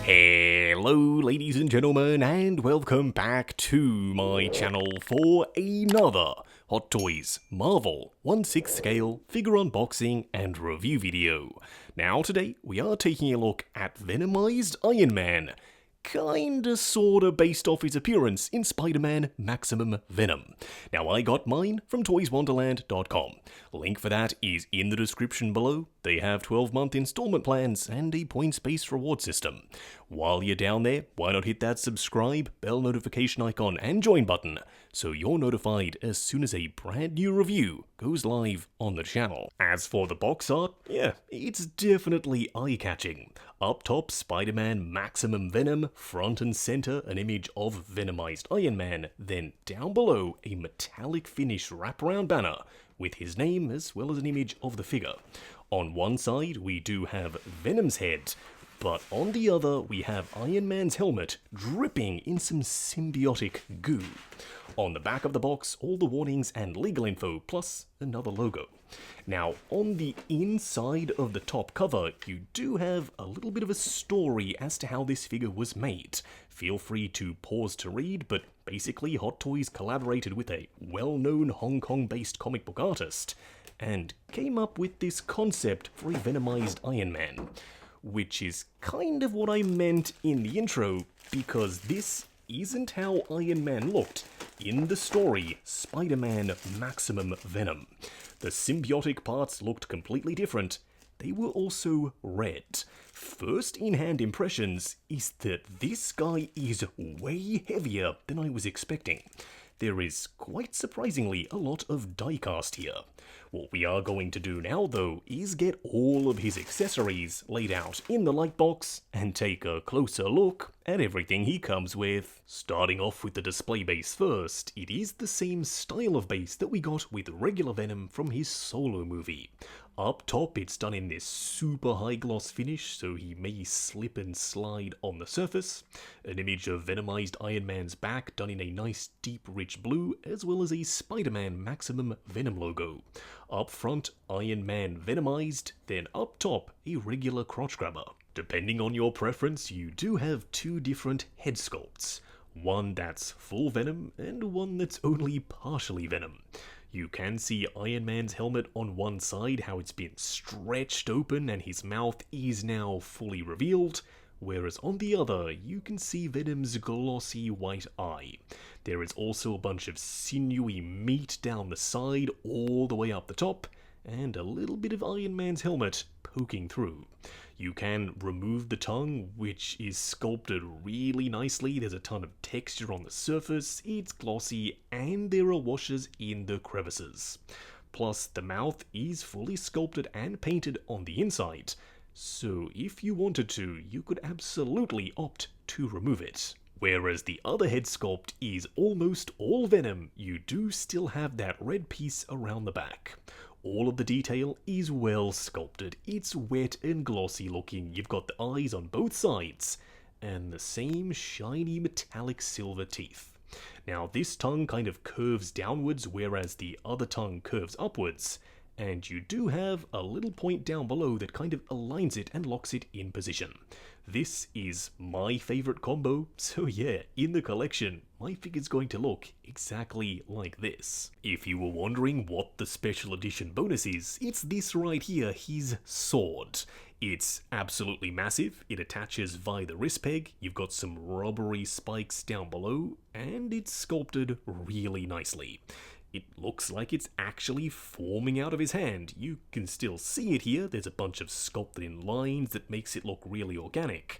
Hello ladies and gentlemen, and welcome back to my channel for another Hot Toys Marvel 1/6 scale figure unboxing and review video. Now today we are taking a look at Venomized Iron Man, kinda sorta based off his appearance in Spider-Man Maximum Venom. Now I got mine from toyswonderland.com. Link for that is in the description below. They have 12-month installment plans and a points-based reward system. While you're down there, why not hit that subscribe, bell notification icon and join button so you're notified as soon as a brand new review goes live on the channel. As for the box art, yeah, it's definitely eye-catching. Up top, Spider-Man Maximum Venom, front and center an image of Venomized Iron Man, then down below a metallic finish wraparound banner with his name as well as an image of the figure. On one side we do have Venom's head, but on the other we have Iron Man's helmet dripping in some symbiotic goo. On the back of the box, all the warnings and legal info, plus another logo. Now, on the inside of the top cover, you do have a little bit of a story as to how this figure was made. Feel free to pause to read, but basically Hot Toys collaborated with a well-known Hong Kong-based comic book artist and came up with this concept for a Venomized Iron Man, which is kind of what I meant in the intro, because this isn't how Iron Man looked in the story Spider-Man Maximum Venom. The symbiotic parts looked completely different. They were also red. First in-hand impressions is that this guy is way heavier than I was expecting. There is quite surprisingly a lot of diecast here. What we are going to do now though is get all of his accessories laid out in the light box and take a closer look at everything he comes with. Starting off with the display base first, it is the same style of base that we got with regular Venom from his solo movie. Up top it's done in this super high gloss finish so he may slip and slide on the surface. An image of Venomized Iron Man's back done in a nice deep rich blue, as well as a Spider-Man Maximum Venom logo. Up front, Iron Man Venomized, then up top, a regular crotch grabber. Depending on your preference, you do have two different head sculpts. One that's full Venom, and one that's only partially Venom. You can see Iron Man's helmet on one side, how it's been stretched open and his mouth is now fully revealed, whereas on the other you can see Venom's glossy white eye. There is also a bunch of sinewy meat down the side all the way up the top, and a little bit of Iron Man's helmet poking through. You can remove the tongue, which is sculpted really nicely. There's a ton of texture on the surface, it's glossy, and there are washes in the crevices. Plus, the mouth is fully sculpted and painted on the inside, so if you wanted to, you could absolutely opt to remove it. Whereas the other head sculpt is almost all Venom, you do still have that red piece around the back. All of the detail is well sculpted, it's wet and glossy looking, you've got the eyes on both sides, and the same shiny metallic silver teeth. Now this tongue kind of curves downwards, whereas the other tongue curves upwards, and you do have a little point down below that kind of aligns it and locks it in position. This is my favorite combo, so yeah, in the collection, my figure's going to look exactly like this. If you were wondering what the special edition bonus is, it's this right here, his sword. It's absolutely massive, it attaches via the wrist peg, you've got some rubbery spikes down below, and it's sculpted really nicely. It looks like it's actually forming out of his hand. You can still see it here, there's a bunch of sculpted in lines that makes it look really organic,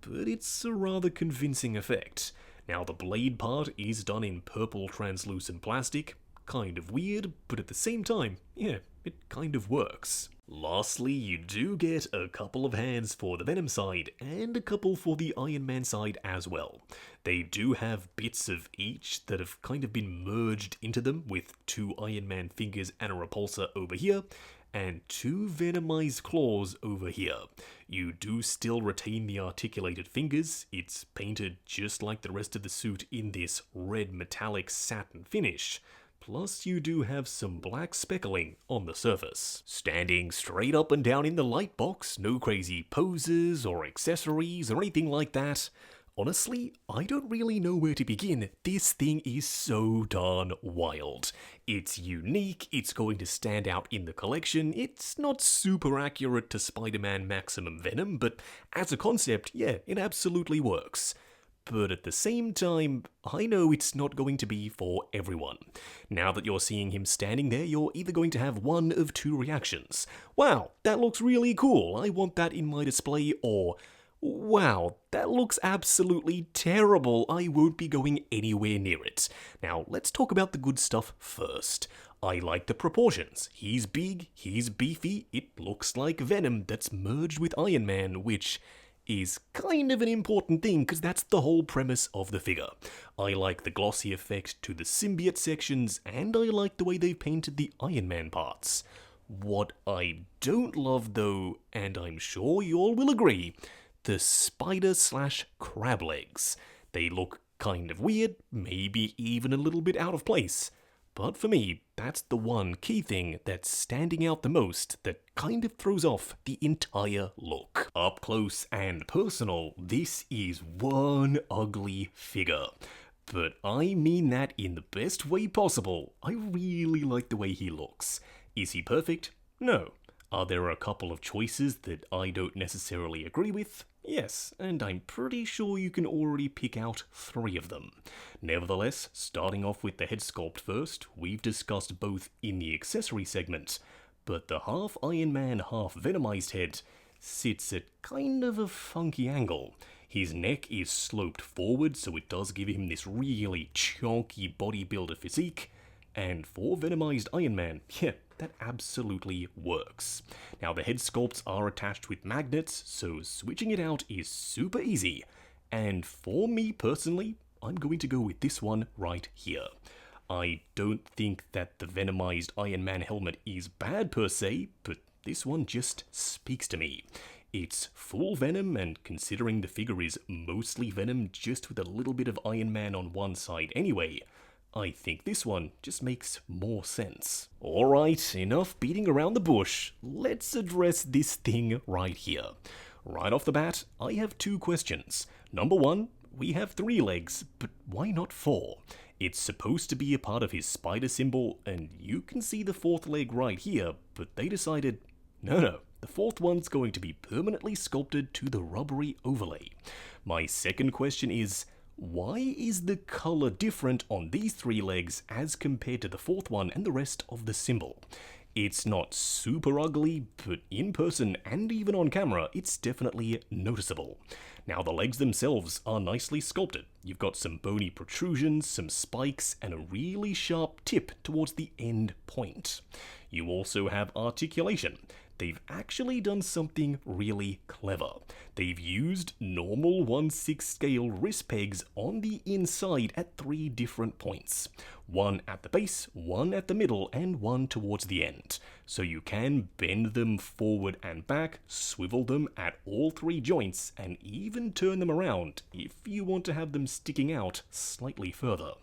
but it's a rather convincing effect. Now the blade part is done in purple translucent plastic, kind of weird, but at the same time, yeah, it kind of works. Lastly, you do get a couple of hands for the Venom side, and a couple for the Iron Man side as well. They do have bits of each that have kind of been merged into them, with two Iron Man fingers and a repulsor over here, and two Venomized claws over here. You do still retain the articulated fingers, it's painted just like the rest of the suit in this red metallic satin finish. Plus, you do have some black speckling on the surface. Standing straight up and down in the light box, no crazy poses or accessories or anything like that. Honestly, I don't really know where to begin. This thing is so darn wild. It's unique, it's going to stand out in the collection, it's not super accurate to Spider-Man Maximum Venom, but as a concept, yeah, it absolutely works. But at the same time, I know it's not going to be for everyone. Now that you're seeing him standing there, you're either going to have one of two reactions. Wow, that looks really cool, I want that in my display, or wow, that looks absolutely terrible, I won't be going anywhere near it. Now, let's talk about the good stuff first. I like the proportions. He's big, he's beefy, it looks like Venom that's merged with Iron Man, which is kind of an important thing because that's the whole premise of the figure. I like the glossy effect to the symbiote sections, and I like the way they've painted the Iron Man parts. What I don't love though, and I'm sure you all will agree, the spider/crab legs. They look kind of weird, maybe even a little bit out of place. But for me, that's the one key thing that's standing out the most that kind of throws off the entire look. Up close and personal, this is one ugly figure. But I mean that in the best way possible. I really like the way he looks. Is he perfect? No. Are there a couple of choices that I don't necessarily agree with? Yes, and I'm pretty sure you can already pick out 3 of them. Nevertheless, starting off with the head sculpt first, we've discussed both in the accessory segment, but the half Iron Man, half Venomized head sits at kind of a funky angle. His neck is sloped forward, so it does give him this really chunky bodybuilder physique, and for Venomized Iron Man, yeah, that absolutely works. Now the head sculpts are attached with magnets, so switching it out is super easy. And for me personally, I'm going to go with this one right here. I don't think that the Venomized Iron Man helmet is bad per se, but this one just speaks to me. It's full Venom, and considering the figure is mostly Venom just with a little bit of Iron Man on one side anyway, I think this one just makes more sense. Alright, enough beating around the bush, let's address this thing right here. Right off the bat, I have 2 questions. Number 1, we have 3 legs, but why not 4? It's supposed to be a part of his spider symbol, and you can see the 4th leg right here, but they decided, no, the 4th one's going to be permanently sculpted to the rubbery overlay. My second question is, why is the color different on these 3 legs as compared to the 4th one and the rest of the symbol? It's not super ugly, but in person and even on camera, it's definitely noticeable. Now the legs themselves are nicely sculpted. You've got some bony protrusions, some spikes, and a really sharp tip towards the end point. You also have articulation. They've actually done something really clever. They've used normal 1/6 scale wrist pegs on the inside at 3 different points. One at the base, one at the middle, and one towards the end. So you can bend them forward and back, swivel them at all 3 joints, and even turn them around if you want to have them sticking out slightly further.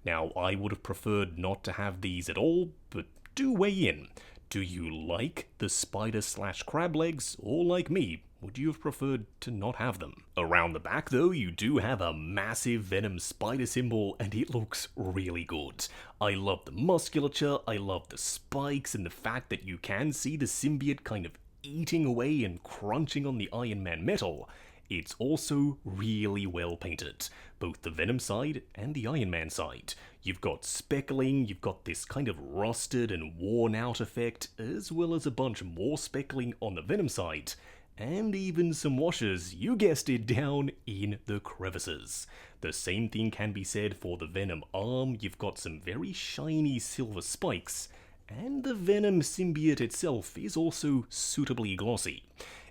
Now, I would have preferred not to have these at all, but do weigh in. Do you like the spider/crab legs, or like me, would you have preferred to not have them? Around the back though, you do have a massive Venom spider symbol, and it looks really good. I love the musculature, I love the spikes, and the fact that you can see the symbiote kind of eating away and crunching on the Iron Man metal. It's also really well painted, both the Venom side and the Iron Man side. You've got speckling, you've got this kind of rusted and worn out effect, as well as a bunch more speckling on the Venom side, and even some washes, you guessed it, down in the crevices. The same thing can be said for the Venom arm. You've got some very shiny silver spikes, and the Venom symbiote itself is also suitably glossy.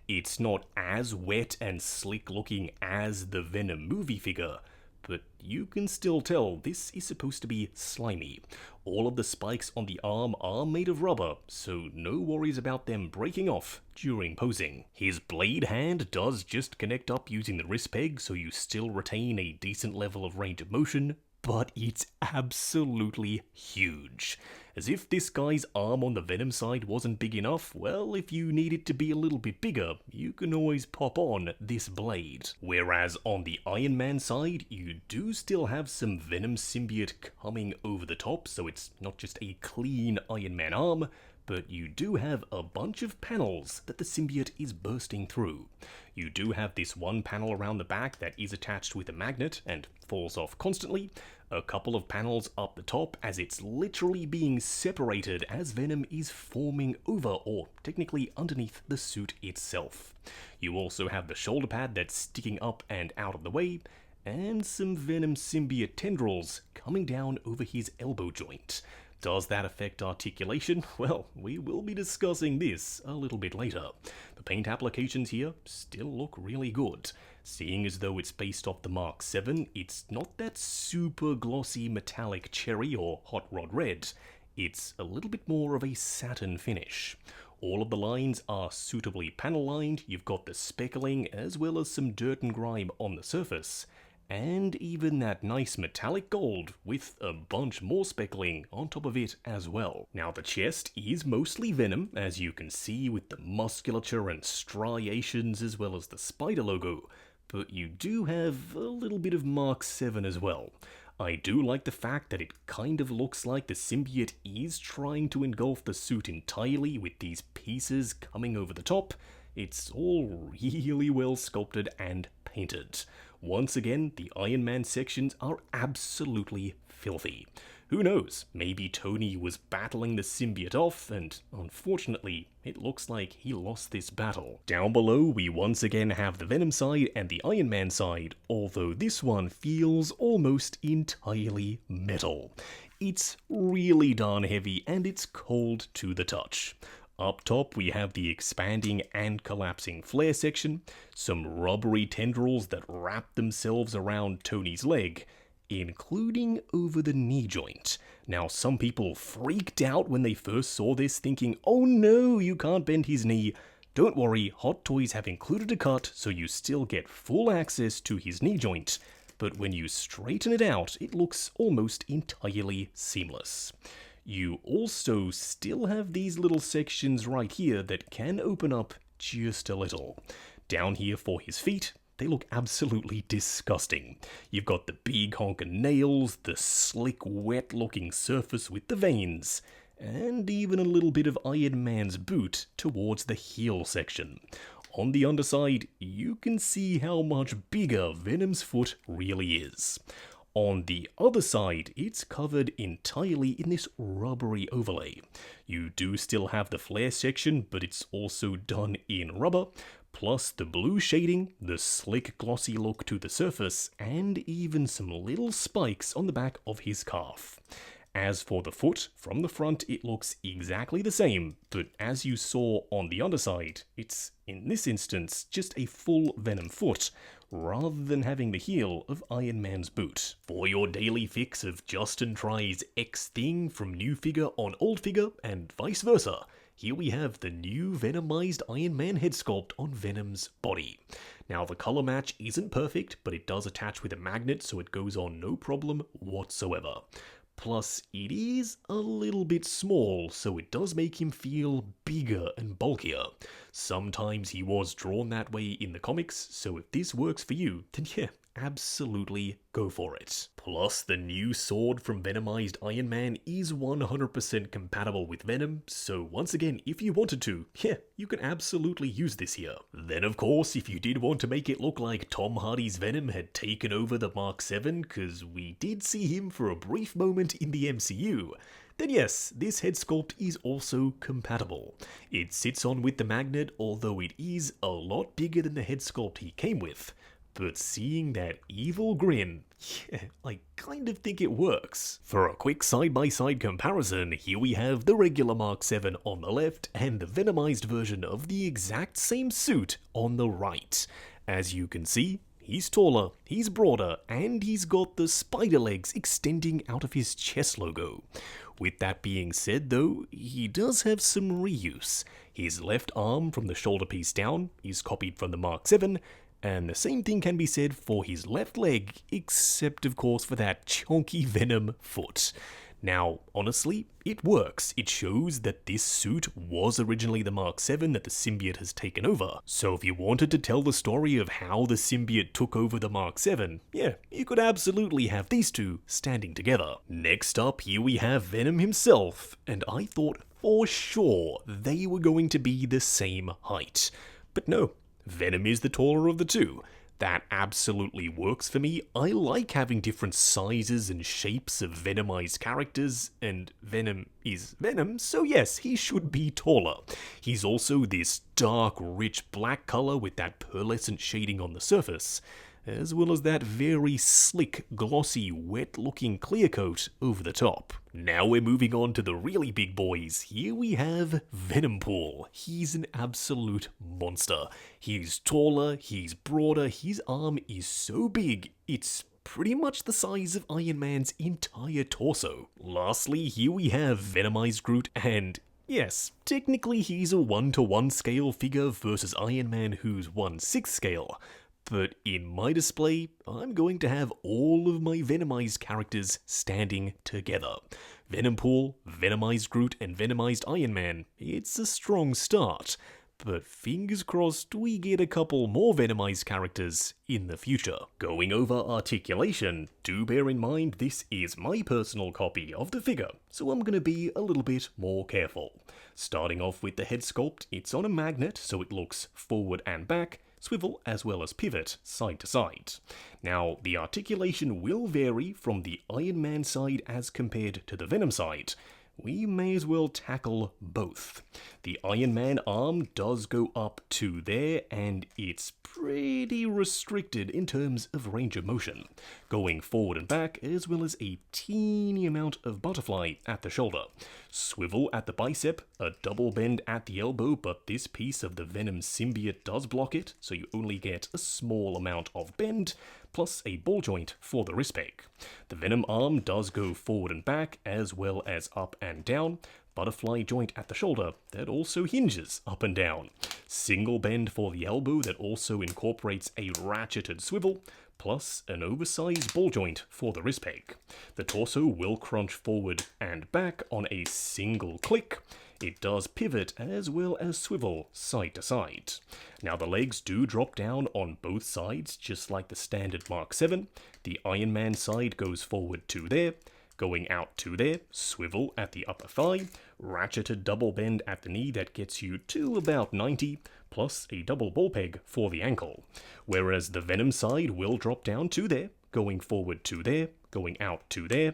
It's not as wet and slick looking as the Venom movie figure, but you can still tell this is supposed to be slimy. All of the spikes on the arm are made of rubber, so no worries about them breaking off during posing. His blade hand does just connect up using the wrist peg, so you still retain a decent level of range of motion, but it's absolutely huge. As if this guy's arm on the Venom side wasn't big enough, well, if you need it to be a little bit bigger, you can always pop on this blade. Whereas on the Iron Man side, you do still have some Venom symbiote coming over the top, so it's not just a clean Iron Man arm, but you do have a bunch of panels that the symbiote is bursting through. You do have this one panel around the back that is attached with a magnet and falls off constantly, a couple of panels up the top as it's literally being separated as Venom is forming over, or technically underneath, the suit itself. You also have the shoulder pad that's sticking up and out of the way, and some Venom symbiote tendrils coming down over his elbow joint. Does that affect articulation? Well, we will be discussing this a little bit later. The paint applications here still look really good. Seeing as though it's based off the Mark 7, it's not that super glossy metallic cherry or hot rod red. It's a little bit more of a satin finish. All of the lines are suitably panel lined, you've got the speckling as well as some dirt and grime on the surface. And even that nice metallic gold with a bunch more speckling on top of it as well. Now the chest is mostly Venom, as you can see with the musculature and striations as well as the spider logo, but you do have a little bit of Mark 7 as well. I do like the fact that it kind of looks like the symbiote is trying to engulf the suit entirely with these pieces coming over the top. It's all really well sculpted and painted. Once again, the Iron Man sections are absolutely filthy. Who knows, maybe Tony was battling the symbiote off, and unfortunately, it looks like he lost this battle. Down below, we once again have the Venom side and the Iron Man side, although this one feels almost entirely metal. It's really darn heavy, and it's cold to the touch. Up top, we have the expanding and collapsing flare section, some rubbery tendrils that wrap themselves around Tony's leg, including over the knee joint. Now, some people freaked out when they first saw this, thinking, oh no, you can't bend his knee. Don't worry, Hot Toys have included a cut so you still get full access to his knee joint. But when you straighten it out, it looks almost entirely seamless. You also still have these little sections right here that can open up just a little. Down here for his feet, they look absolutely disgusting. You've got the big honking nails, the slick wet looking surface with the veins, and even a little bit of Iron Man's boot towards the heel section. On the underside, you can see how much bigger Venom's foot really is. On the other side, it's covered entirely in this rubbery overlay. You do still have the flare section, but it's also done in rubber, plus the blue shading, the slick glossy look to the surface, and even some little spikes on the back of his calf. As for the foot, from the front it looks exactly the same, but as you saw on the underside, it's, in this instance, just a full Venom foot, rather than having the heel of Iron Man's boot. For your daily fix of Justin tries X thing from new figure on old figure, and vice versa, here we have the new Venomized Iron Man head sculpt on Venom's body. Now the color match isn't perfect, but it does attach with a magnet so it goes on no problem whatsoever. Plus, it is a little bit small, so it does make him feel bigger and bulkier. Sometimes he was drawn that way in the comics, so if this works for you, then yeah, absolutely go for it. Plus, the new sword from Venomized Iron Man is 100% compatible with Venom, so once again, if you wanted to, yeah, you can absolutely use this here. Then of course, if you did want to make it look like Tom Hardy's Venom had taken over the Mark 7, cause we did see him for a brief moment in the MCU, then yes, this head sculpt is also compatible. It sits on with the magnet, although it is a lot bigger than the head sculpt he came with. But seeing that evil grin, yeah, I kind of think it works. For a quick side-by-side comparison, here we have the regular Mark 7 on the left and the Venomized version of the exact same suit on the right. As you can see, he's taller, he's broader, and he's got the spider legs extending out of his chest logo. With that being said though, he does have some reuse. His left arm from the shoulder piece down is copied from the Mark 7, And the same thing can be said for his left leg, except of course for that chonky Venom foot. Now, honestly, it works. It shows that this suit was originally the Mark VII that the symbiote has taken over. So if you wanted to tell the story of how the symbiote took over the Mark VII, yeah, you could absolutely have these two standing together. Next up, here we have Venom himself, and I thought for sure they were going to be the same height. But no, Venom is the taller of the two. That absolutely works for me. I like having different sizes and shapes of Venomized characters, and Venom is Venom, so yes, he should be taller. He's also this dark, rich black color with that pearlescent shading on the surface, as well as that very slick, glossy, wet-looking clear coat over the top. Now we're moving on to the really big boys. Here we have Venompool. He's an absolute monster. He's taller, he's broader, his arm is so big, it's pretty much the size of Iron Man's entire torso. Lastly, here we have Venomized Groot, and yes, technically he's a 1-to-1 scale figure versus Iron Man, who's 1/6 scale. But in my display, I'm going to have all of my Venomized characters standing together. Venompool, Venomized Groot, and Venomized Iron Man. It's a strong start, but fingers crossed we get a couple more Venomized characters in the future. Going over articulation, do bear in mind this is my personal copy of the figure, so I'm going to be a little bit more careful. Starting off with the head sculpt, it's on a magnet so it looks forward and back, swivel as well as pivot side to side. Now, the articulation will vary from the Iron Man side as compared to the Venom side. We may as well tackle both. The Iron Man arm does go up to there, and it's pretty restricted in terms of range of motion, going forward and back, as well as a teeny amount of butterfly at the shoulder. Swivel at the bicep, a double bend at the elbow, but this piece of the Venom symbiote does block it, so you only get a small amount of bend, plus a ball joint for the wrist peg. The Venom arm does go forward and back, as well as up and down. Butterfly joint at the shoulder that also hinges up and down. Single bend for the elbow that also incorporates a ratcheted swivel, plus an oversized ball joint for the wrist peg. The torso will crunch forward and back on a single click. It does pivot as well as swivel side to side. Now the legs do drop down on both sides, just like the standard Mark VII. The Iron Man side goes forward to there, going out to there, swivel at the upper thigh, ratcheted double bend at the knee that gets you to about 90, plus a double ball peg for the ankle. Whereas the Venom side will drop down to there, going forward to there, going out to there,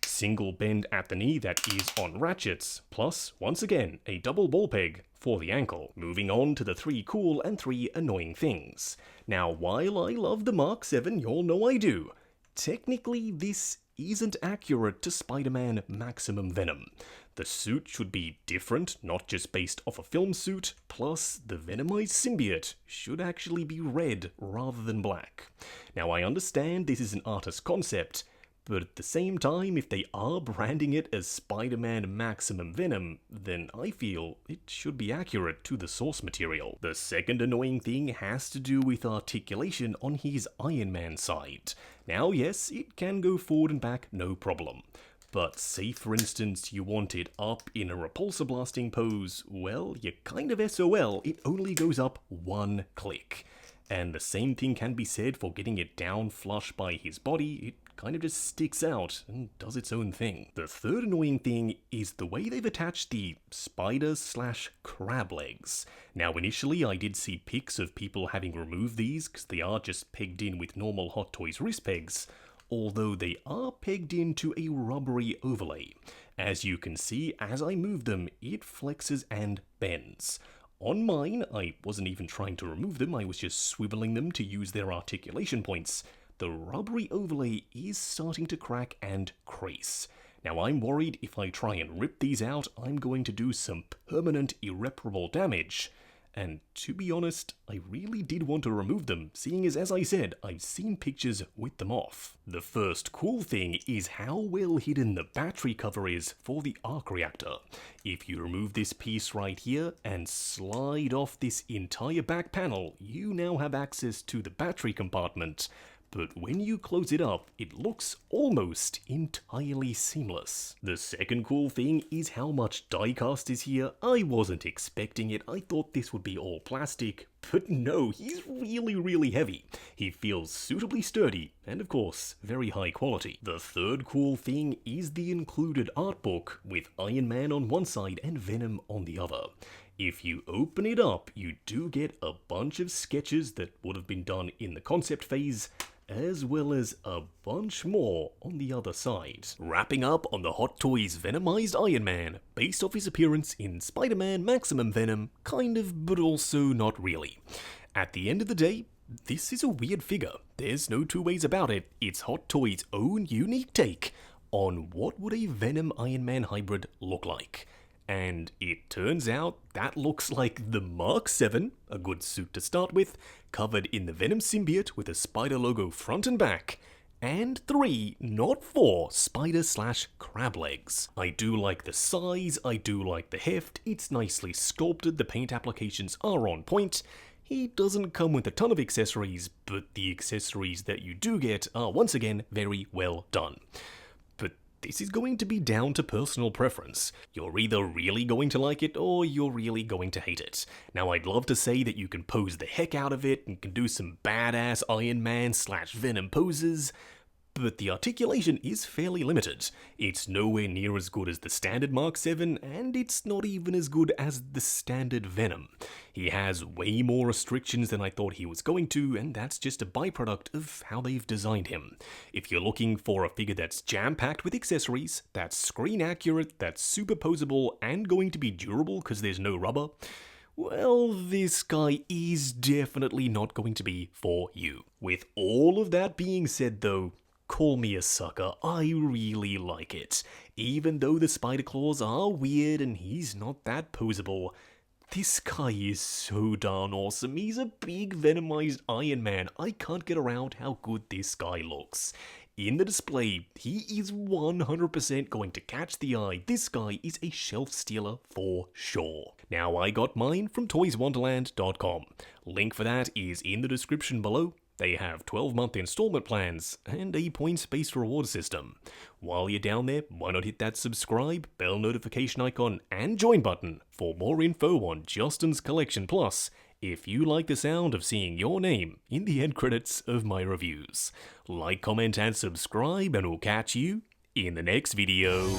single bend at the knee that is on ratchets, plus, once again, a double ball peg for the ankle. Moving on to the 3 cool and 3 annoying things. Now, while I love the Mark VII, y'all know I do, technically this isn't accurate to Spider-Man Maximum Venom. The suit should be different, not just based off a film suit, plus the Venomized symbiote should actually be red rather than black. Now I understand this is an artist's concept, but at the same time, if they are branding it as Spider-Man Maximum Venom, then I feel it should be accurate to the source material. The second annoying thing has to do with articulation on his Iron Man side. Now yes, it can go forward and back, no problem. But say for instance you want it up in a repulsor blasting pose, well, you're kind of SOL, it only goes up 1 click. And the same thing can be said for getting it down flush by his body. It kind of just sticks out and does its own thing. The third annoying thing is the way they've attached the spider/crab legs. Now initially I did see pics of people having removed these because they are just pegged in with normal Hot Toys wrist pegs, although they are pegged into a rubbery overlay. As you can see, as I move them, it flexes and bends. On mine, I wasn't even trying to remove them, I was just swiveling them to use their articulation points. The rubbery overlay is starting to crack and crease. Now I'm worried if I try and rip these out, I'm going to do some permanent irreparable damage. and to be honest, I really did want to remove them, seeing as I said, I've seen pictures with them off. The first cool thing is how well hidden the battery cover is for the arc reactor. If you remove this piece right here and slide off this entire back panel, you now have access to the battery compartment. But when you close it up, it looks almost entirely seamless. The second cool thing is how much die-cast is here. I wasn't expecting it, I thought this would be all plastic, but no, he's really heavy. He feels suitably sturdy, and of course, very high quality. The third cool thing is the included art book, with Iron Man on one side and Venom on the other. If you open it up, you do get a bunch of sketches that would have been done in the concept phase, as well as a bunch more on the other side. Wrapping up on the Hot Toys Venomized Iron Man, based off his appearance in Spider-Man Maximum Venom, kind of, but also not really. At the end of the day, this is a weird figure. There's no two ways about it. It's Hot Toys' own unique take on what would a Venom Iron Man hybrid look like. And it turns out that looks like the Mark 7, a good suit to start with, covered in the Venom symbiote with a spider logo front and back, and 3, not 4, spider/crab legs. I do like the size, I do like the heft, it's nicely sculpted, the paint applications are on point. He doesn't come with a ton of accessories, but the accessories that you do get are once again very well done. This is going to be down to personal preference. You're either really going to like it or you're really going to hate it. Now, I'd love to say that you can pose the heck out of it and can do some badass Iron Man/Venom poses, but the articulation is fairly limited. It's nowhere near as good as the standard Mark 7, and it's not even as good as the standard Venom. He has way more restrictions than I thought he was going to, and that's just a byproduct of how they've designed him. If you're looking for a figure that's jam-packed with accessories, that's screen accurate, that's super posable, and going to be durable because there's no rubber, well, this guy is definitely not going to be for you. With all of that being said though, call me a sucker, I really like it. Even though the spider claws are weird and he's not that posable, this guy is so darn awesome. He's a big Venomized Iron Man. I can't get around how good this guy looks. In the display, he is 100% going to catch the eye. This guy is a shelf stealer for sure. Now, I got mine from toyswonderland.com. Link for that is in the description below. They have 12-month installment plans and a points-based reward system. While you're down there, why not hit that subscribe, bell notification icon, and join button for more info on Justin's Collection Plus if you like the sound of seeing your name in the end credits of my reviews. Like, comment, and subscribe, and we'll catch you in the next video.